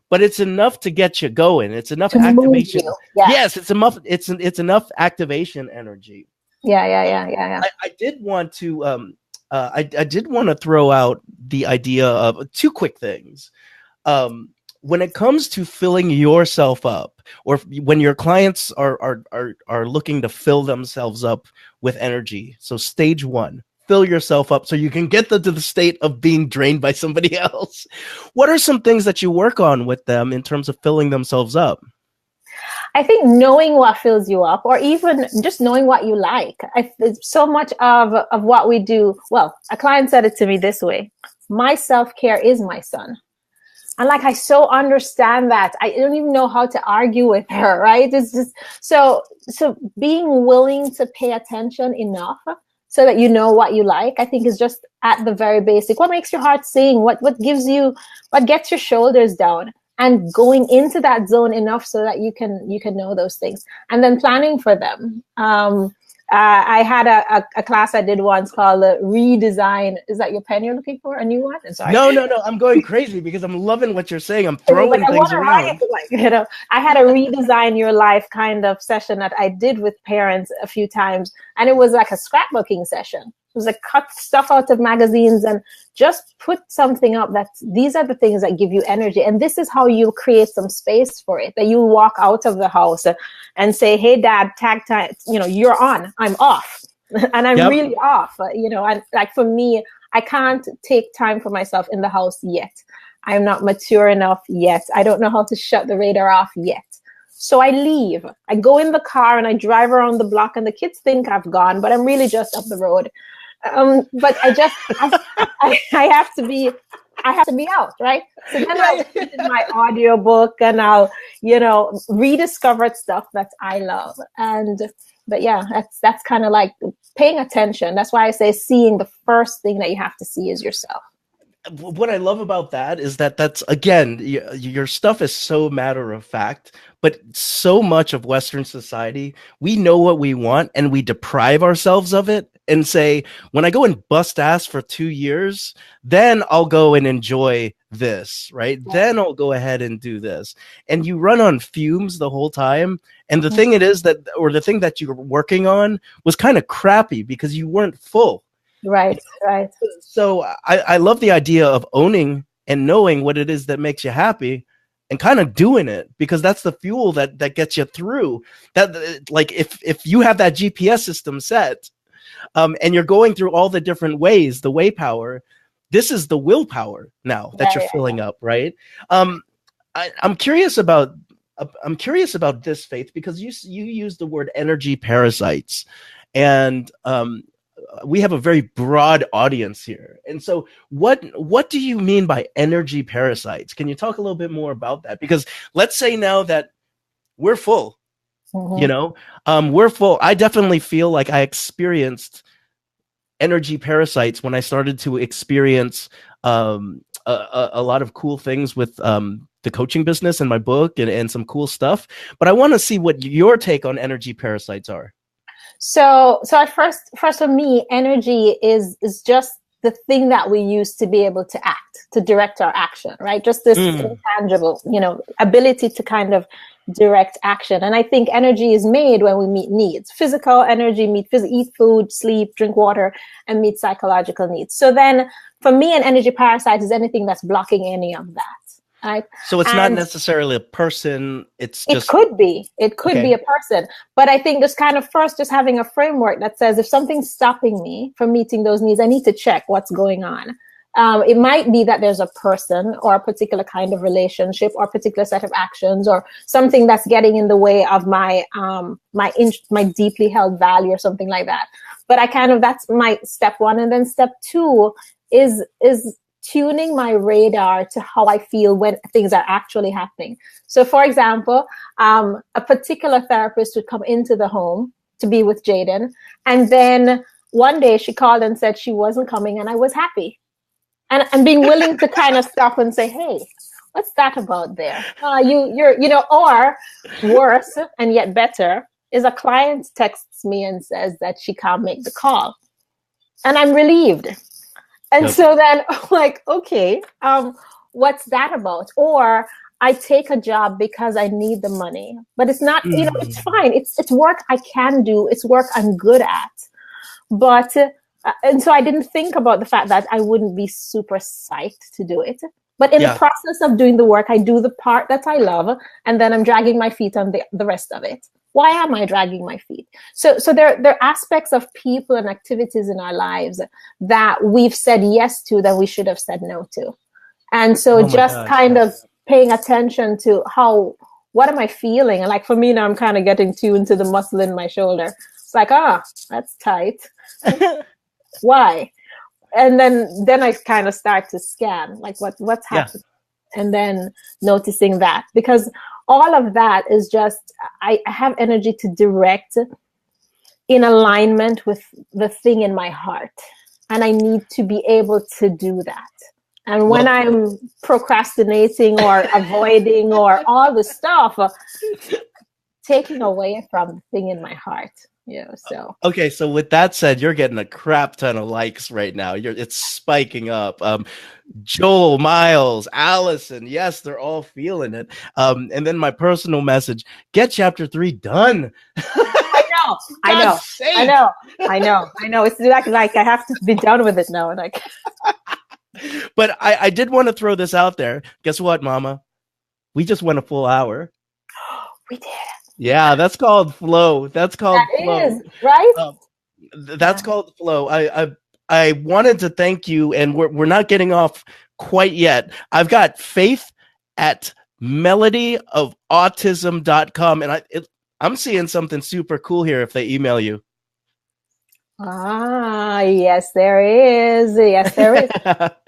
Speaker 1: but it's enough to get you going. It's enough activation. Yes, it's enough activation energy.
Speaker 2: Yeah.
Speaker 1: I did want to I did want to throw out the idea of two quick things. When it comes to filling yourself up, or when your clients are looking to fill themselves up with energy. So stage one, fill yourself up so you can get them to the state of being drained by somebody else. What are some things that you work on with them in terms of filling themselves up?
Speaker 2: I think knowing what fills you up, or even just knowing what you like. So much of what we do, well, a client said it to me this way: my self-care is my son. And I so understand that. I don't even know how to argue with her, right? It's just so being willing to pay attention enough so that you know what you like, I think is just at the very basic. What makes your heart sing? What gets your shoulders down? And going into that zone enough so that you can know those things, and then planning for them. I had a class I did once called Redesign. Is that your pen you're looking for? A new one? Sorry.
Speaker 1: No. I'm going crazy because I'm loving what you're saying. I'm throwing things around.
Speaker 2: I had a Redesign Your Life kind of session that I did with parents a few times, and it was like a scrapbooking session. was like cut stuff out of magazines and just put something up that these are the things that give you energy. And this is how you create some space for it, that you walk out of the house and say, hey, dad, tag time, you're on, I'm off. And I'm really off, and like for me, I can't take time for myself in the house yet. I'm not mature enough yet. I don't know how to shut the radar off yet. So I leave. I go in the car and I drive around the block, and the kids think I've gone, but I'm really just up the road. But I have to be out, right? So then I'll put in my audiobook and I'll, rediscover stuff that I love. But yeah, that's kind of like paying attention. That's why I say seeing, the first thing that you have to see is yourself.
Speaker 1: What I love about that is that's, again, your stuff is so matter of fact, but so much of Western society, we know what we want and we deprive ourselves of it and say, when I go and bust ass for 2 years, then I'll go and enjoy this, right? Yeah. Then I'll go ahead and do this. And you run on fumes the whole time. And the thing the thing that you're working on was kind of crappy because you weren't full.
Speaker 2: Right.
Speaker 1: So I love the idea of owning and knowing what it is that makes you happy and kind of doing it, because that's the fuel that gets you through that. Like if you have that GPS system set, and you're going through all the different ways, the way power, this is the willpower now that you're filling up, right? I'm curious about this, Faith, because you use the word energy parasites, and we have a very broad audience here. And so what do you mean by energy parasites? Can you talk a little bit more about that? Because let's say now that we're full, we're full. I definitely feel like I experienced energy parasites when I started to experience a lot of cool things with the coaching business and my book and some cool stuff. But I want to see what your take on energy parasites are.
Speaker 2: So at first for me, energy is just the thing that we use to be able to act, to direct our action, right? Just this intangible, ability to kind of direct action. And I think energy is made when we meet needs. Physical energy, eat food, sleep, drink water, and meet psychological needs. So then for me, an energy parasite is anything that's blocking any of that. Right?
Speaker 1: So it's not necessarily a person. It
Speaker 2: could be a person, but I think just kind of first just having a framework that says if something's stopping me from meeting those needs, I need to check what's going on. It might be that there's a person or a particular kind of relationship or a particular set of actions or something that's getting in the way of my deeply held value or something like that. But that's my step one. And then step two is tuning my radar to how I feel when things are actually happening. So for example, a particular therapist would come into the home to be with Jaden. And then one day she called and said she wasn't coming, and I was happy. And being willing to kind of stop and say, hey, what's that about there? Or worse and yet better is a client texts me and says that she can't make the call. And I'm relieved. And so then I'm like, okay, what's that about? Or I take a job because I need the money, but it's not, it's fine. It's work I can do. It's work I'm good at. But, and so I didn't think about the fact that I wouldn't be super psyched to do it. But in the process of doing the work, I do the part that I love, and then I'm dragging my feet on the rest of it. Why am I dragging my feet? So there are aspects of people and activities in our lives that we've said yes to that we should have said no to. And so of paying attention to what am I feeling? And like for me now, I'm kind of getting tuned to the muscle in my shoulder. It's like, that's tight. Why? And then I kind of start to scan, like what's happening, and then noticing that, because all of that is just, I have energy to direct in alignment with the thing in my heart. And I need to be able to do that. And when I'm procrastinating or avoiding or all the stuff, taking away from the thing in my heart. So
Speaker 1: okay, so with that said, you're getting a crap ton of likes right now. It's spiking up. Joel, Miles, Allison, yes, they're all feeling it. And then my personal message: get chapter 3 done.
Speaker 2: I know, I know,
Speaker 1: God's sake.
Speaker 2: I know. It's like I have to be done with it now. Like,
Speaker 1: but I did want to throw this out there. Guess what, Mama? We just went a full hour.
Speaker 2: we did.
Speaker 1: Yeah, that's called flow. That's called
Speaker 2: That
Speaker 1: flow.
Speaker 2: is right.
Speaker 1: That's called flow. I wanted to thank you, and we're not getting off quite yet. I've got Faith at melodyofautism.com, and I'm seeing something super cool here if they email you.
Speaker 2: Yes, there is. Yes, there is.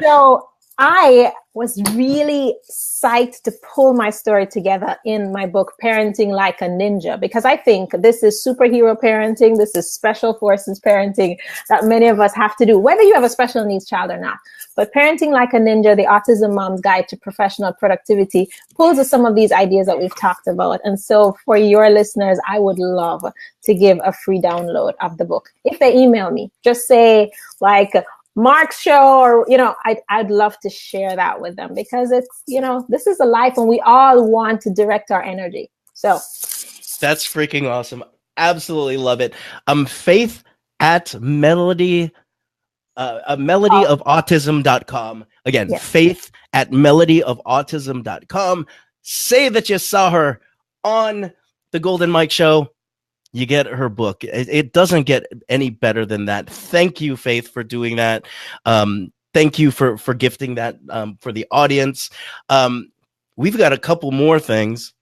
Speaker 2: So I was really psyched to pull my story together in my book, Parenting Like a Ninja, because I think this is superhero parenting. This is special forces parenting that many of us have to do, whether you have a special needs child or not. But Parenting Like a Ninja, the Autism Mom's Guide to Professional Productivity, pulls some of these ideas that we've talked about. And so for your listeners, I would love to give a free download of the book. If they email me, just say like Mark's show, or, I'd love to share that with them, because it's, this is a life and we all want to direct our energy. So
Speaker 1: that's freaking awesome. Absolutely love it. Faith at melodyofautism.com. Again, yes. Faith at melodyofautism.com. Say that you saw her on the Golden Mike Show. You get her book. It doesn't get any better than that. Thank you, Faith, for doing that. Thank you for gifting that for the audience. We've got a couple more things,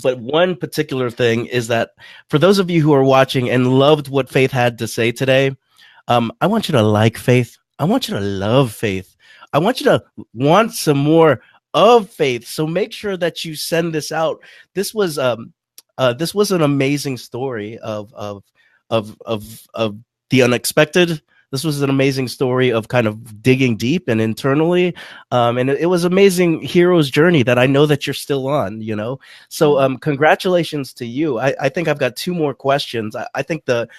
Speaker 1: but one particular thing is that for those of you who are watching and loved what Faith had to say today, I want you to like Faith. I want you to love Faith. I want you to want some more of Faith. So make sure that you send this out. This was an amazing story of the unexpected. This was an amazing story of kind of digging deep and internally. And it was amazing hero's journey that I know that you're still on, So congratulations to you. I think I've got two more questions. I think the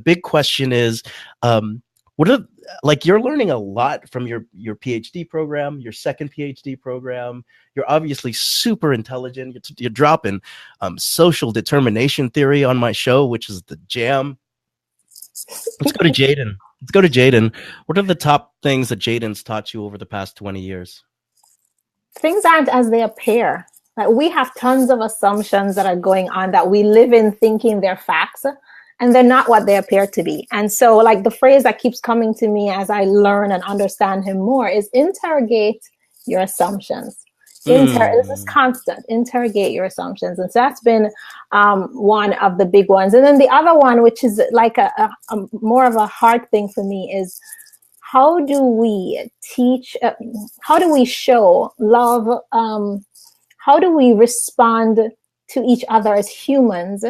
Speaker 1: big question is, you're learning a lot from your PhD program, your second PhD program. You're obviously super intelligent. You're dropping social determination theory on my show, which is the jam. Let's go to Jaden. What are the top things that Jaden's taught you over the past 20 years?
Speaker 2: Things aren't as they appear. Like, we have tons of assumptions that are going on that we live in thinking they're facts, and they're not what they appear to be. And so, like, the phrase that keeps coming to me as I learn and understand him more is interrogate your assumptions. This is constant. Interrogate your assumptions. And so that's been one of the big ones. And then the other one, which is like a more of a hard thing for me, is how do we teach, how do we show love? How do we respond to each other as humans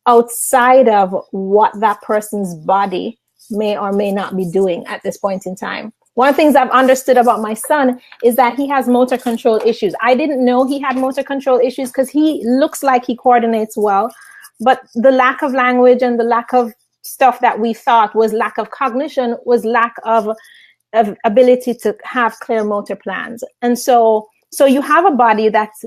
Speaker 2: outside of what that person's body may or may not be doing at this point in time? One of the things I've understood about my son is that he has motor control issues. I didn't know he had motor control issues because he looks like he coordinates well, but the lack of language and the lack of stuff that we thought was lack of cognition was lack of ability to have clear motor plans. And so you have a body that's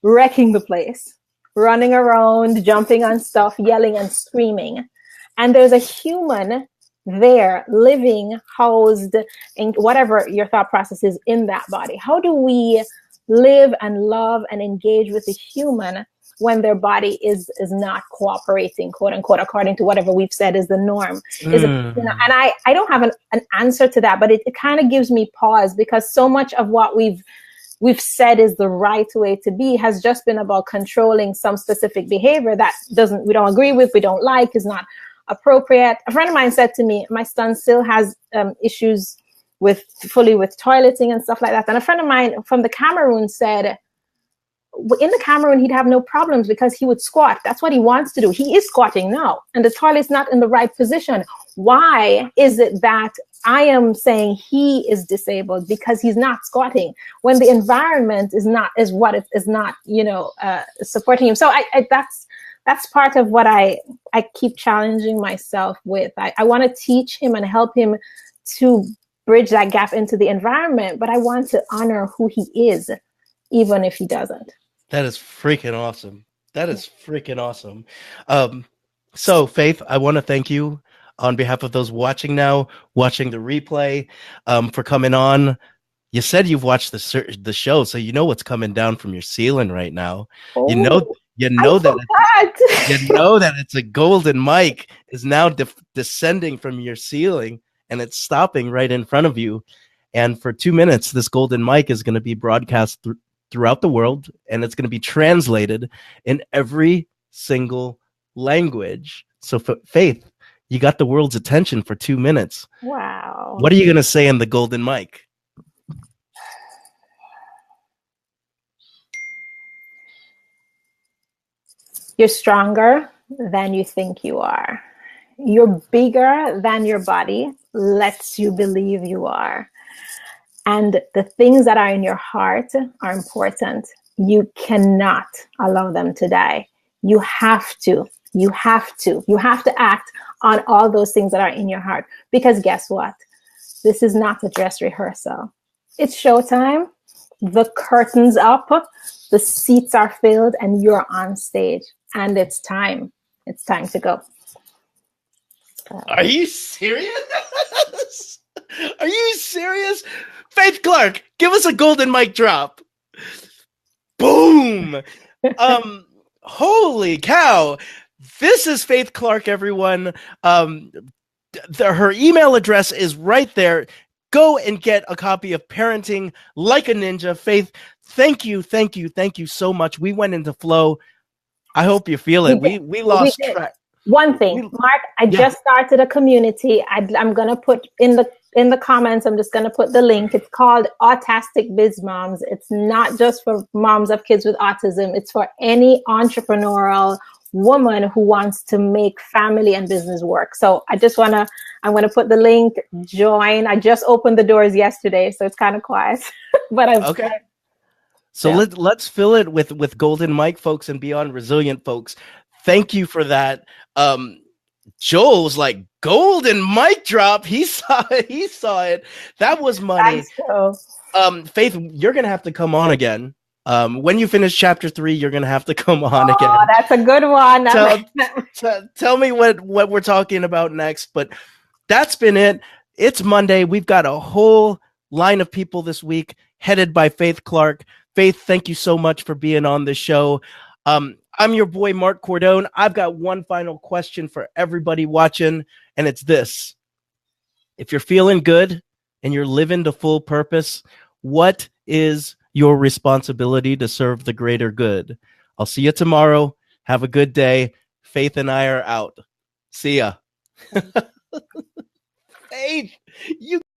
Speaker 2: wrecking the place, running around, jumping on stuff, yelling and screaming. And there's a human there, living, housed, in whatever your thought process is in that body. How do we live and love and engage with a human when their body is not cooperating, quote unquote, according to whatever we've said is the norm? And I don't have an answer to that, but it kind of gives me pause, because so much of what we've said is the right way to be has just been about controlling some specific behavior that we don't agree with, we don't like, is not appropriate. A friend of mine said to me, my son still has issues with toileting and stuff like that. And a friend of mine from the Cameroon said, in the Cameroon, he'd have no problems because he would squat. That's what he wants to do. He is squatting now, and the toilet's not in the right position. Why is it that I am saying he is disabled because he's not squatting when the environment is not supporting him? So that's part of what I keep challenging myself with. I want to teach him and help him to bridge that gap into the environment, but I want to honor who he is, even if he doesn't.
Speaker 1: That is freaking awesome. So, Faith, I want to thank you on behalf of those watching now, watching the replay, for coming on. You said you've watched the show, so you know what's coming down from your ceiling right now. You know,
Speaker 2: Oh,
Speaker 1: you
Speaker 2: I
Speaker 1: know that you
Speaker 2: forgot.
Speaker 1: know that it's a golden mic is now descending from your ceiling, and it's stopping right in front of you. And for 2 minutes, this golden mic is going to be broadcast throughout the world, and it's going to be translated in every single language. So, Faith, you got the world's attention for 2 minutes.
Speaker 2: Wow.
Speaker 1: What are you going to say in the golden mic?
Speaker 2: You're stronger than you think you are. You're bigger than your body lets you believe you are. And the things that are in your heart are important. You cannot allow them to die. You have to act on all those things that are in your heart. Because guess what? This is not a dress rehearsal. It's showtime. The curtain's up, the seats are filled, and you're on stage. And it's time. It's time to go.
Speaker 1: Are you serious? Are you serious? Faith Clarke, give us a golden mic drop. Boom. Holy cow. This is Faith Clarke, everyone. Her email address is right there. Go and get a copy of Parenting Like a Ninja. Faith, thank you so much. We went into flow. I hope you feel it. We lost track.
Speaker 2: One thing, Mark, I just started a community. I'm gonna put in the comments. I'm just gonna put the link. It's called Autistic Biz Moms. It's not just for moms of kids with autism. It's for any entrepreneurial woman who wants to make family and business work. So I'm gonna put the link. Join. I just opened the doors yesterday, so it's kind of quiet. But
Speaker 1: okay. So let's fill it with golden mic folks and beyond resilient folks. Thank you for that. Joel was like, golden mic drop. He saw it. That was money. Faith, you're gonna have to come on again. When you finish chapter 3, you're gonna have to come on again.
Speaker 2: Oh, that's a good one.
Speaker 1: Tell me what we're talking about next. But that's been it. It's Monday. We've got a whole line of people this week headed by Faith Clarke. Faith, thank you so much for being on the show. I'm your boy, Mark Cordone. I've got one final question for everybody watching, and it's this. If you're feeling good and you're living to full purpose, what is your responsibility to serve the greater good? I'll see you tomorrow. Have a good day. Faith and I are out. See ya. Faith, you